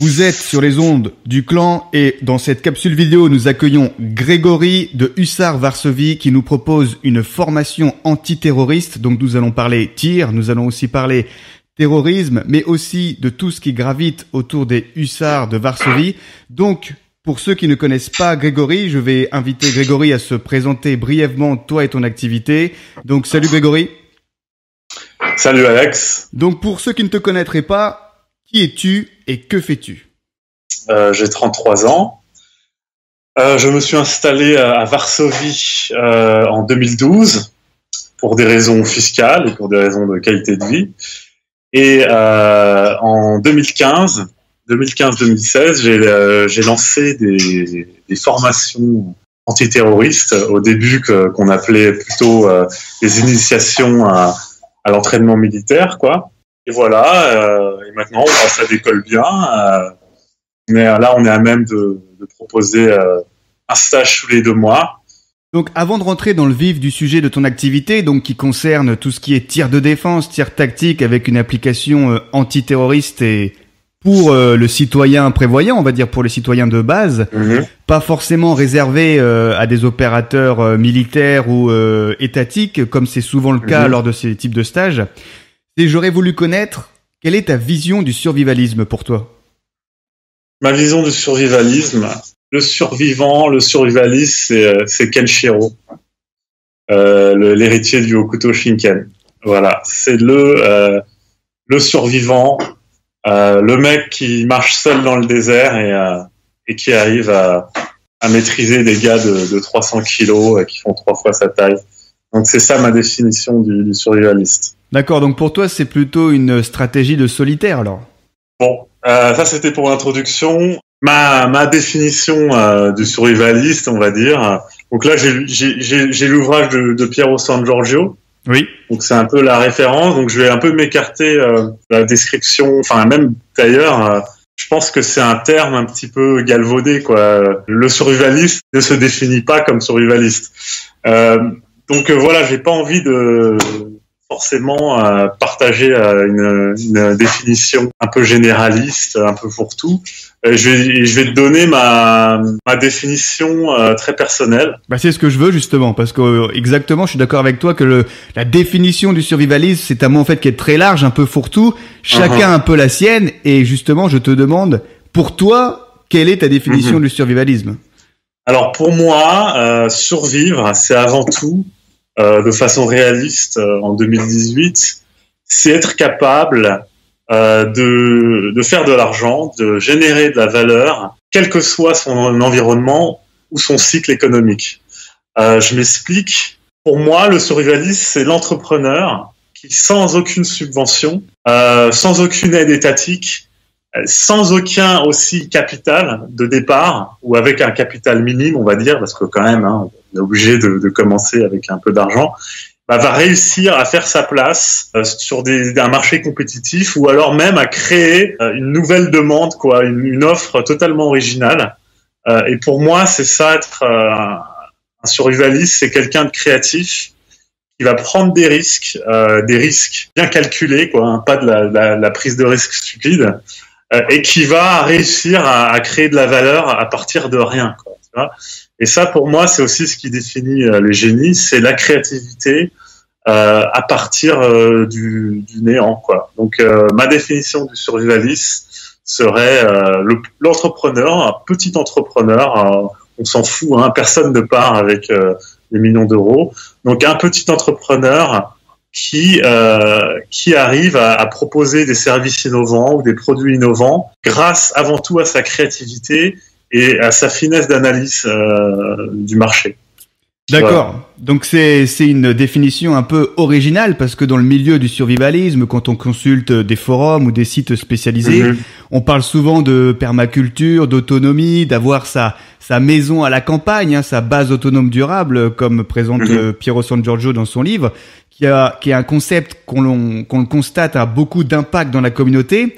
Vous êtes sur les ondes du clan et dans cette capsule vidéo, nous accueillons Grégory de Hussards Varsovie qui nous propose une formation antiterroriste. Donc nous allons parler tir, nous allons aussi parler terrorisme, mais aussi de tout ce qui gravite autour des Hussards de Varsovie. Donc, pour ceux qui ne connaissent pas Grégory, je vais inviter Grégory à se présenter brièvement, toi et ton activité. Donc salut Grégory. Salut Alex. Donc pour ceux qui ne te connaîtraient pas, qui es-tu et que fais-tu? J'ai 33 ans. Je me suis installé à Varsovie en 2012 pour des raisons fiscales et pour des raisons de qualité de vie. Et en 2015-2016, j'ai lancé des formations antiterroristes au début qu'on appelait plutôt des initiations à l'entraînement militaire, quoi. Et voilà, et maintenant ça décolle bien. Mais là, on est à même de proposer un stage tous les 2 mois. Donc, avant de rentrer dans le vif du sujet de ton activité, donc qui concerne tout ce qui est tir de défense, tir tactique avec une application antiterroriste et pour le citoyen prévoyant, on va dire pour les citoyens de base, pas forcément réservé à des opérateurs militaires ou étatiques, comme c'est souvent le cas lors de ces types de stages. Et j'aurais voulu connaître quelle est ta vision du survivalisme pour toi. Ma vision du survivalisme, le survivaliste, c'est Kenshiro, l'héritier du Hokuto Shinken. Voilà, c'est le survivant, le mec qui marche seul dans le désert et qui arrive à maîtriser des gars de 300 kilos qui font 3 fois sa taille. Donc c'est ça ma définition du survivaliste. D'accord, donc pour toi c'est plutôt une stratégie de solitaire alors. Bon, ça c'était pour l'introduction. Ma définition du survivaliste, on va dire. Donc là j'ai l'ouvrage de Piero San Giorgio. Oui. Donc c'est un peu la référence. Donc je vais un peu m'écarter de la description. Enfin même d'ailleurs, je pense que c'est un terme un petit peu galvaudé, quoi. Le survivaliste ne se définit pas comme survivaliste. Donc voilà, j'ai pas envie de forcément partager une définition un peu généraliste, un peu fourre-tout. Je vais te donner ma définition très personnelle. Bah c'est ce que je veux justement, parce que exactement, je suis d'accord avec toi que la définition du survivalisme, c'est un mot en fait qui est très large, un peu fourre-tout. Chacun a un peu la sienne, et justement, je te demande, pour toi, quelle est ta définition du survivalisme? Alors pour moi, survivre, c'est avant tout de façon réaliste en 2018, c'est être capable de faire de l'argent, de générer de la valeur, quel que soit son environnement ou son cycle économique. Je m'explique. Pour moi, le survivaliste, c'est l'entrepreneur qui, sans aucune subvention, sans aucune aide étatique, sans aucun aussi capital de départ, ou avec un capital minime, on va dire, parce que quand même, on est obligé de commencer avec un peu d'argent, va réussir à faire sa place sur un marché compétitif, ou alors même à créer une nouvelle demande, quoi, une offre totalement originale. Et pour moi, c'est ça, être un survivaliste, c'est quelqu'un de créatif qui va prendre des risques bien calculés, quoi, hein, pas de la prise de risque stupide. Et qui va réussir à créer de la valeur à partir de rien, quoi, tu vois. Et ça, pour moi, c'est aussi ce qui définit les génies, c'est la créativité à partir du néant, quoi. Donc, ma définition du survivaliste serait l'entrepreneur, un petit entrepreneur. On s'en fout, hein, personne ne part avec des millions d'euros. Donc, un petit entrepreneur qui arrive à proposer des services innovants ou des produits innovants grâce avant tout à sa créativité et à sa finesse d'analyse du marché. D'accord. Voilà. Donc c'est une définition un peu originale parce que dans le milieu du survivalisme, quand on consulte des forums ou des sites spécialisés, on parle souvent de permaculture, d'autonomie, d'avoir sa maison à la campagne, hein, sa base autonome durable, comme présente Piero San Giorgio dans son livre, qui est un concept qu'on constate a beaucoup d'impact dans la communauté.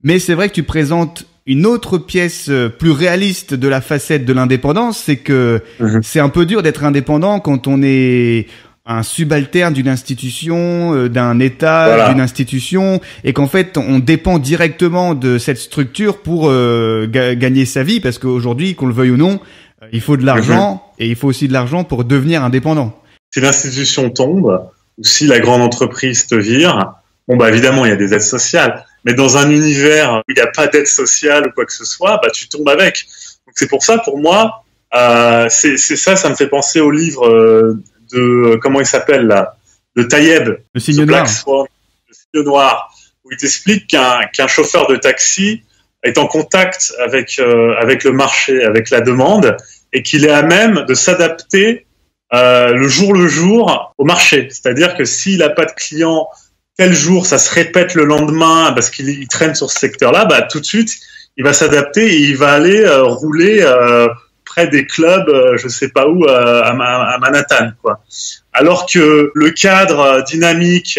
Mais c'est vrai que tu présentes une autre pièce plus réaliste de la facette de l'indépendance, c'est que c'est un peu dur d'être indépendant quand on est un subalterne d'une institution, d'un État, d'une institution, et qu'en fait on dépend directement de cette structure pour gagner sa vie, parce qu'aujourd'hui, qu'on le veuille ou non, il faut de l'argent, et il faut aussi de l'argent pour devenir indépendant. Si l'institution tombe, ou si la grande entreprise te vire, bon bah évidemment il y a des aides sociales, mais dans un univers où il n'y a pas d'aide sociale ou quoi que ce soit, bah tu tombes avec. Donc c'est pour ça, pour moi, c'est ça, ça me fait penser au livre de comment il s'appelle là, de Taïeb, Le Signe Noir. Le Signe Noir, où il t'explique qu'un chauffeur de taxi est en contact avec le marché, avec la demande, et qu'il est à même de s'adapter le jour au marché. C'est-à-dire que s'il n'a pas de clients tel jour, ça se répète le lendemain parce qu'il traîne sur ce secteur-là, bah tout de suite il va s'adapter et il va aller rouler près des clubs, je sais pas où, à Manhattan, quoi. Alors que le cadre dynamique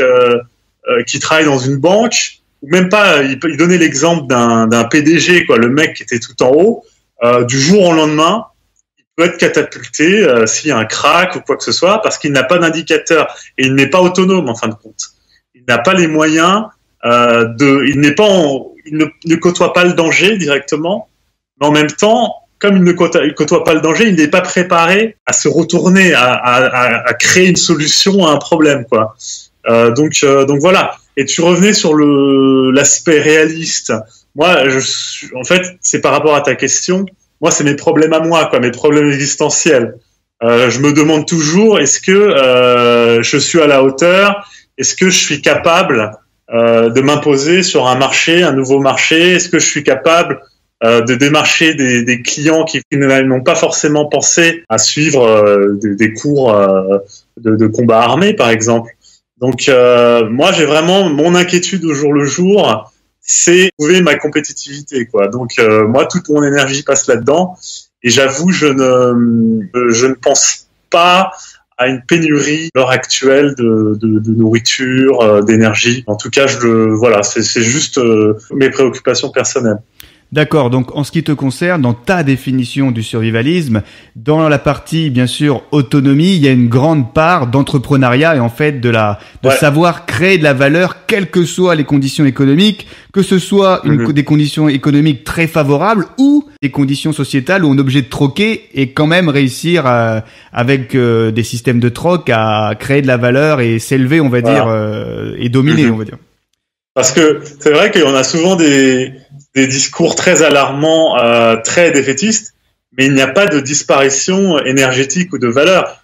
qui travaille dans une banque, ou même pas, il donnait l'exemple d'un PDG, quoi, le mec qui était tout en haut, du jour au lendemain, il peut être catapulté s'il y a un crack ou quoi que ce soit, parce qu'il n'a pas d'indicateur et il n'est pas autonome en fin de compte. Il n'a pas les moyens il ne côtoie pas le danger directement, mais en même temps, comme il ne côtoie pas le danger, il n'est pas préparé à se retourner, à créer une solution à un problème, quoi. Donc voilà. Et tu revenais sur l'aspect réaliste. Moi, en fait, c'est par rapport à ta question. Moi, c'est mes problèmes à moi, quoi, mes problèmes existentiels. Je me demande toujours, est-ce que je suis à la hauteur? Est-ce que je suis capable de m'imposer sur un marché, un nouveau marché? Est-ce que je suis capable de démarcher des clients qui n'ont pas forcément pensé à suivre des cours de combat armé, par exemple? Donc, moi, j'ai vraiment mon inquiétude au jour le jour, c'est trouver ma compétitivité, quoi. Donc, moi, toute mon énergie passe là-dedans, et j'avoue, je ne pense pas à une pénurie à l'heure actuelle de nourriture, d'énergie. En tout cas, voilà, c'est juste mes préoccupations personnelles. D'accord, donc en ce qui te concerne, dans ta définition du survivalisme, dans la partie bien sûr autonomie, il y a une grande part d'entrepreneuriat et en fait de savoir créer de la valeur quelles que soient les conditions économiques, que ce soit des conditions économiques très favorables ou des conditions sociétales où on est obligé de troquer et quand même réussir avec des systèmes de troc à créer de la valeur et s'élever, on va dire, et dominer, on va dire. Parce que c'est vrai qu'on a souvent des discours très alarmants, très défaitistes, mais il n'y a pas de disparition énergétique ou de valeur.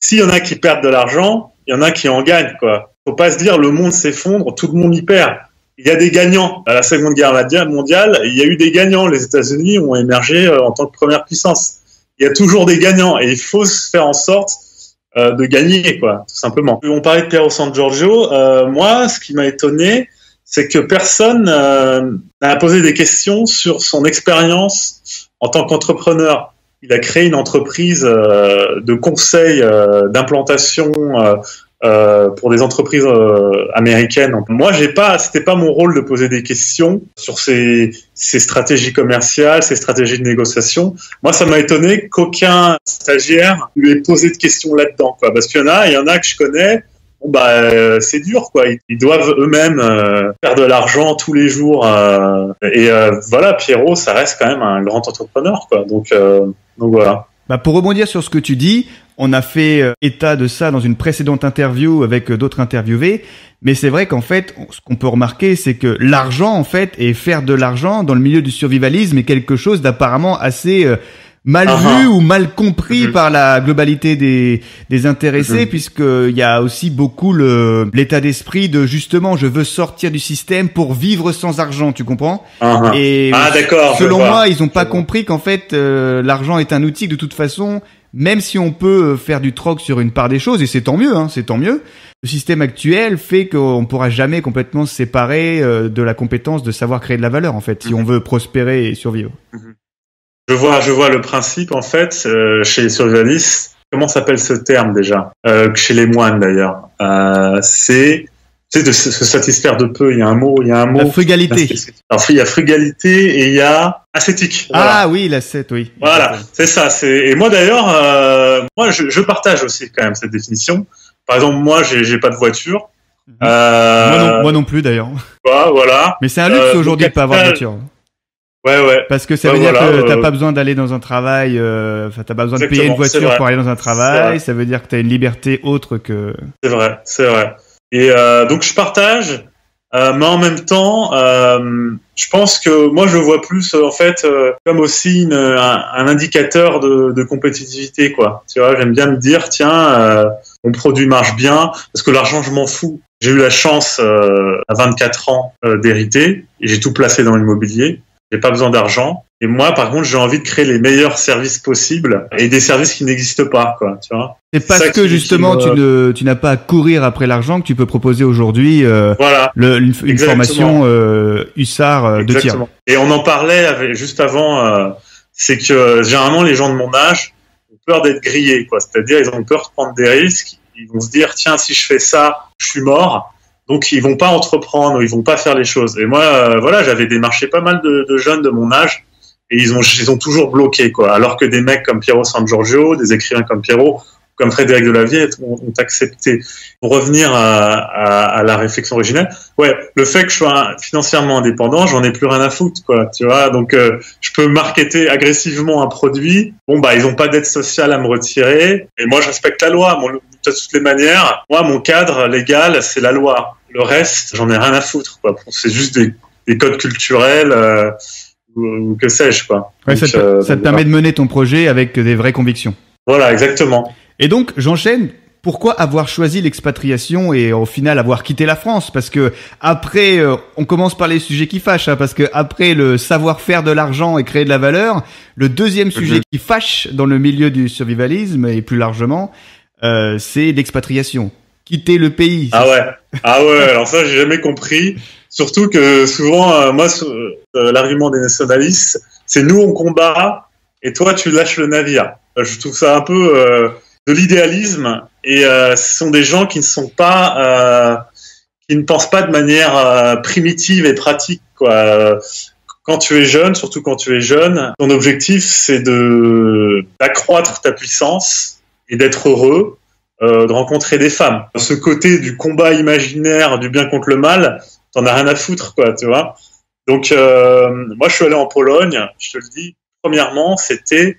S'il y en a qui perdent de l'argent, il y en a qui en gagnent, quoi. Faut pas se dire le monde s'effondre, tout le monde y perd. Il y a des gagnants. À la Seconde Guerre mondiale, il y a eu des gagnants. Les États-Unis ont émergé en tant que première puissance. Il y a toujours des gagnants et il faut se faire en sorte de gagner, quoi, tout simplement. On parlait de Piero San Giorgio. Moi, ce qui m'a étonné, c'est que personne n'a posé des questions sur son expérience en tant qu'entrepreneur. Il a créé une entreprise de conseil, d'implantation pour des entreprises américaines. Moi, c'était pas mon rôle de poser des questions sur ses stratégies commerciales, ses stratégies de négociation. Moi, ça m'a étonné qu'aucun stagiaire lui ait posé de questions là-dedans, quoi. Parce qu'il y en a que je connais. Bon bah c'est dur, quoi. Ils doivent eux-mêmes faire de l'argent tous les jours voilà, Piero, ça reste quand même un grand entrepreneur, quoi. Donc voilà. Bah pour rebondir sur ce que tu dis, on a fait état de ça dans une précédente interview avec d'autres interviewés, mais c'est vrai qu'en fait, ce qu'on peut remarquer, c'est que l'argent, en fait, et faire de l'argent dans le milieu du survivalisme est quelque chose d'apparemment assez mal vu ou mal compris par la globalité des intéressés, puisqu'il y a aussi beaucoup l'état d'esprit de justement je veux sortir du système pour vivre sans argent, tu comprends? Et d'accord, selon moi, ils ont pas compris qu'en fait l'argent est un outil que de toute façon, même si on peut faire du troc sur une part des choses, et c'est tant mieux, c'est tant mieux. Le système actuel fait qu'on ne pourra jamais complètement se séparer de la compétence de savoir créer de la valeur, en fait, si on veut prospérer et survivre. Je vois le principe, en fait, chez les survivalistes. Comment s'appelle ce terme déjà? Chez les moines d'ailleurs. C'est de se satisfaire de peu. Il y a un mot. La frugalité. Alors, il y a frugalité et il y a ascétique. Voilà. Ah oui, l'ascète, oui. Voilà, c'est ça. Et moi d'ailleurs, je partage aussi quand même cette définition. Par exemple, moi, j'ai pas de voiture. Moi non plus d'ailleurs. Voilà. Mais c'est un luxe aujourd'hui de pas avoir de voiture. Ouais. Parce que ça veut dire que t'as pas besoin d'aller dans un travail, enfin t'as pas besoin de payer une voiture pour aller dans un travail, ça veut dire que t'as une liberté autre que... C'est vrai. Et donc je partage, mais en même temps, je pense que moi je vois plus en fait comme aussi un indicateur de compétitivité, quoi. Tu vois, j'aime bien me dire, tiens, mon produit marche bien, parce que l'argent je m'en fous. J'ai eu la chance à 24 ans d'hériter, et j'ai tout placé dans l'immobilier. J'ai pas besoin d'argent. Et moi, par contre, j'ai envie de créer les meilleurs services possibles et des services qui n'existent pas, quoi, tu vois. C'est parce que justement, tu n'as pas à courir après l'argent que tu peux proposer aujourd'hui, une formation, hussard de tir. Et on en parlait juste avant, c'est que généralement, les gens de mon âge ont peur d'être grillés, quoi. C'est-à-dire, ils ont peur de prendre des risques. Ils vont se dire, tiens, si je fais ça, je suis mort. Donc ils vont pas entreprendre, ils vont pas faire les choses. Et moi, j'avais démarché pas mal de jeunes de mon âge et ils ont toujours bloqué, quoi. Alors que des mecs comme Piero San Giorgio, des écrivains comme Piero, comme Frédéric Delavier ont accepté. Pour revenir à la réflexion originelle, le fait que je sois financièrement indépendant, j'en ai plus rien à foutre, quoi. Tu vois, donc je peux marketer agressivement un produit. Bon ils ont pas d'aide sociale à me retirer, et moi je respecte la loi. De toutes les manières, moi mon cadre légal c'est la loi. Le reste, j'en ai rien à foutre, quoi. C'est juste des codes culturels ou que sais-je, quoi. Ouais, donc, ça te permet de mener ton projet avec des vraies convictions. Voilà, exactement. Et donc, j'enchaîne. Pourquoi avoir choisi l'expatriation et au final avoir quitté la France? Parce que après, on commence par les sujets qui fâchent, hein, parce que après le savoir-faire de l'argent et créer de la valeur, le deuxième sujet qui fâche dans le milieu du survivalisme et plus largement, c'est l'expatriation. Quitter le pays. Ah ouais. Alors ça, j'ai jamais compris. Surtout que souvent, moi, l'argument des nationalistes, c'est nous on combat et toi tu lâches le navire. Je trouve ça un peu de l'idéalisme, et ce sont des gens qui ne pensent pas de manière primitive et pratique, quoi. Quand tu es jeune, surtout quand tu es jeune, ton objectif c'est d'accroître ta puissance et d'être heureux. De rencontrer des femmes. Ce côté du combat imaginaire du bien contre le mal, t'en as rien à foutre, quoi, tu vois. Donc, moi, je suis allé en Pologne, je te le dis, premièrement, c'était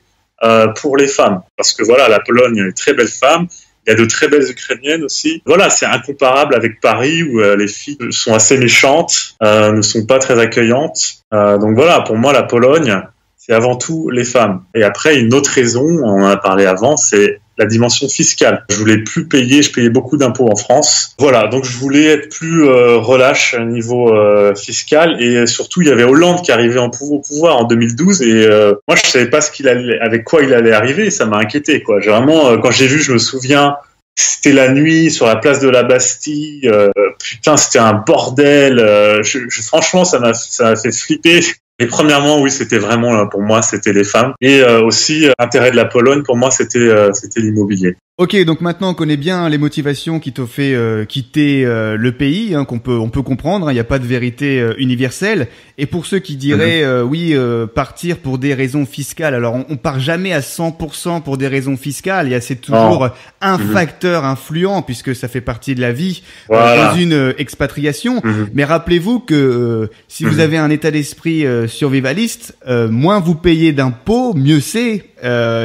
pour les femmes. Parce que voilà, la Pologne, il y a de très belles femmes, il y a de très belles Ukrainiennes aussi. Voilà, c'est incomparable avec Paris, où les filles sont assez méchantes, ne sont pas très accueillantes. Donc voilà, pour moi, la Pologne, c'est avant tout les femmes. Et après, une autre raison, on en a parlé avant, c'est la dimension fiscale. Je voulais plus payer, je payais beaucoup d'impôts en France. Voilà, donc je voulais être plus relâche à niveau fiscal, et surtout il y avait Hollande qui arrivait au pouvoir en 2012, et moi je savais pas avec quoi il allait arriver, et ça m'a inquiété, quoi. J'ai vraiment, quand j'ai vu, je me souviens, c'était la nuit sur la place de la Bastille, putain c'était un bordel, franchement ça m'a fait flipper. Et premièrement, oui, c'était vraiment, pour moi, c'était les femmes. Et aussi, l'intérêt de la Pologne, pour moi, c'était l'immobilier. Ok, donc maintenant on connaît bien les motivations qui t'ont fait quitter le pays, hein, on peut comprendre, il n'y a pas de vérité universelle. Et pour ceux qui diraient partir pour des raisons fiscales, alors on part jamais à 100% pour des raisons fiscales, c'est toujours un facteur influent puisque ça fait partie de la vie dans une expatriation. Mais rappelez-vous que si vous avez un état d'esprit survivaliste, moins vous payez d'impôts, mieux c'est.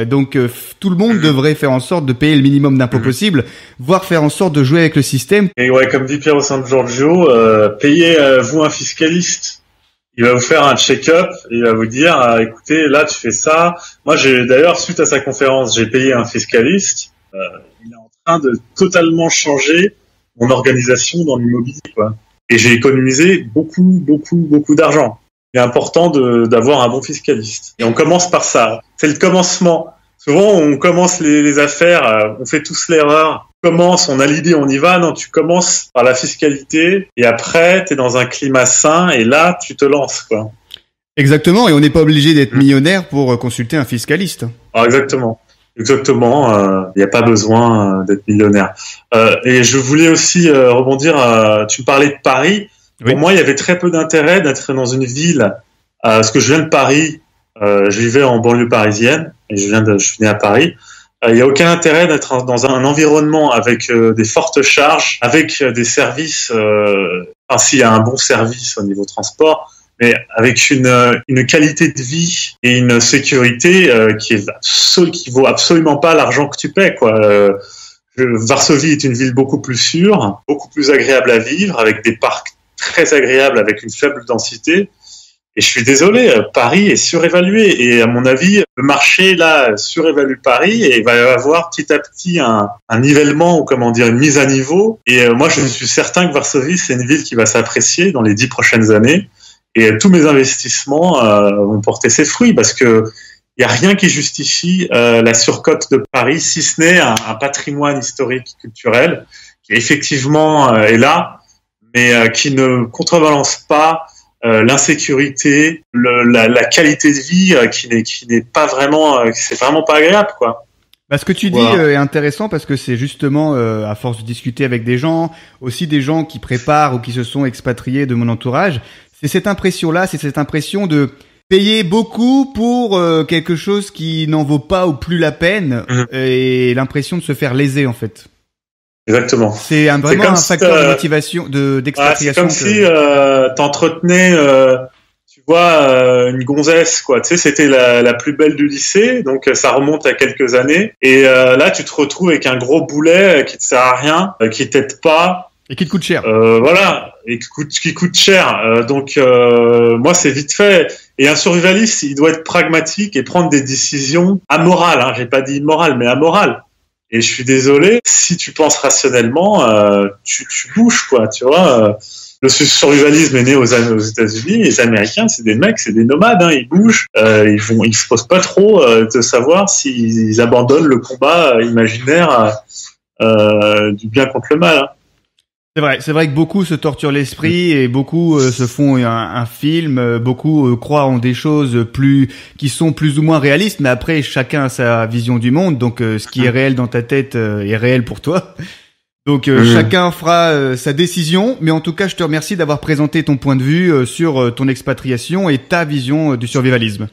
Donc tout le monde devrait faire en sorte de payer le minimum d'impôts possible, voire faire en sorte de jouer avec le système. Et ouais, comme dit Piero San Giorgio, payez-vous un fiscaliste. Il va vous faire un check-up et il va vous dire, écoutez, là tu fais ça. Moi, d'ailleurs, suite à sa conférence, j'ai payé un fiscaliste. Il est en train de totalement changer mon organisation dans l'immobilier, quoi. Et j'ai économisé beaucoup d'argent. Il est important d'avoir un bon fiscaliste. Et on commence par ça. C'est le commencement. Souvent, on commence les affaires, on fait tous l'erreur. On a l'idée, on y va. Non, tu commences par la fiscalité et après, tu es dans un climat sain et là, tu te lances, quoi. Exactement, et on n'est pas obligé d'être millionnaire pour consulter un fiscaliste. Exactement. Il n'y a pas besoin d'être millionnaire. Et je voulais aussi rebondir, tu me parlais de Paris. Oui. Pour moi, il y avait très peu d'intérêt d'être dans une ville, parce que je viens de Paris, je vivais en banlieue parisienne, et je suis né à Paris. Il n'y a aucun intérêt d'être dans un environnement avec des fortes charges, avec des services, enfin s'il y a un bon service au niveau transport, mais avec une qualité de vie et une sécurité qui vaut absolument pas l'argent que tu paies, quoi. Varsovie est une ville beaucoup plus sûre, beaucoup plus agréable à vivre, avec des parcs très agréables, avec une faible densité. Et je suis désolé, Paris est surévalué. Et à mon avis, le marché, là, surévalue Paris et il va y avoir petit à petit un nivellement, ou comment dire, une mise à niveau. Et moi, je suis certain que Varsovie, c'est une ville qui va s'apprécier dans les 10 prochaines années. Et tous mes investissements vont porter ses fruits parce que il n'y a rien qui justifie la surcote de Paris, si ce n'est un patrimoine historique, culturel, qui effectivement est là, mais qui ne contrebalance pas l'insécurité, la qualité de vie qui n'est pas vraiment, c'est vraiment pas agréable, quoi. Bah, ce que tu dis est intéressant parce que c'est justement, à force de discuter avec des gens, aussi des gens qui préparent ou qui se sont expatriés de mon entourage, c'est cette impression-là, c'est cette impression de payer beaucoup pour quelque chose qui n'en vaut pas ou plus la peine, et l'impression de se faire léser en fait. Exactement. C'est vraiment un facteur de motivation, d'expatriation. C'est comme si t'entretenais, tu vois, une gonzesse, quoi. Tu sais, c'était la plus belle du lycée, donc ça remonte à quelques années. Et là, tu te retrouves avec un gros boulet qui te sert à rien, qui t'aide pas. Et qui te coûte cher. Voilà, et qui coûte cher. Donc, moi, c'est vite fait. Et un survivaliste, il doit être pragmatique et prendre des décisions amorales. Hein. J'ai pas dit immorales, mais amorales. Et je suis désolé, si tu penses rationnellement, tu bouges, quoi, tu vois. Le survivalisme est né aux États-Unis. Les Américains, c'est des mecs, c'est des nomades, hein, ils bougent. Ils se posent pas trop de savoir s'ils abandonnent le combat imaginaire du bien contre le mal. Hein. C'est vrai que beaucoup se torturent l'esprit et beaucoup se font un film, beaucoup croient en des choses qui sont plus ou moins réalistes, mais après chacun a sa vision du monde, donc ce qui est réel dans ta tête est réel pour toi. Donc chacun fera sa décision, mais en tout cas je te remercie d'avoir présenté ton point de vue sur ton expatriation et ta vision du survivalisme.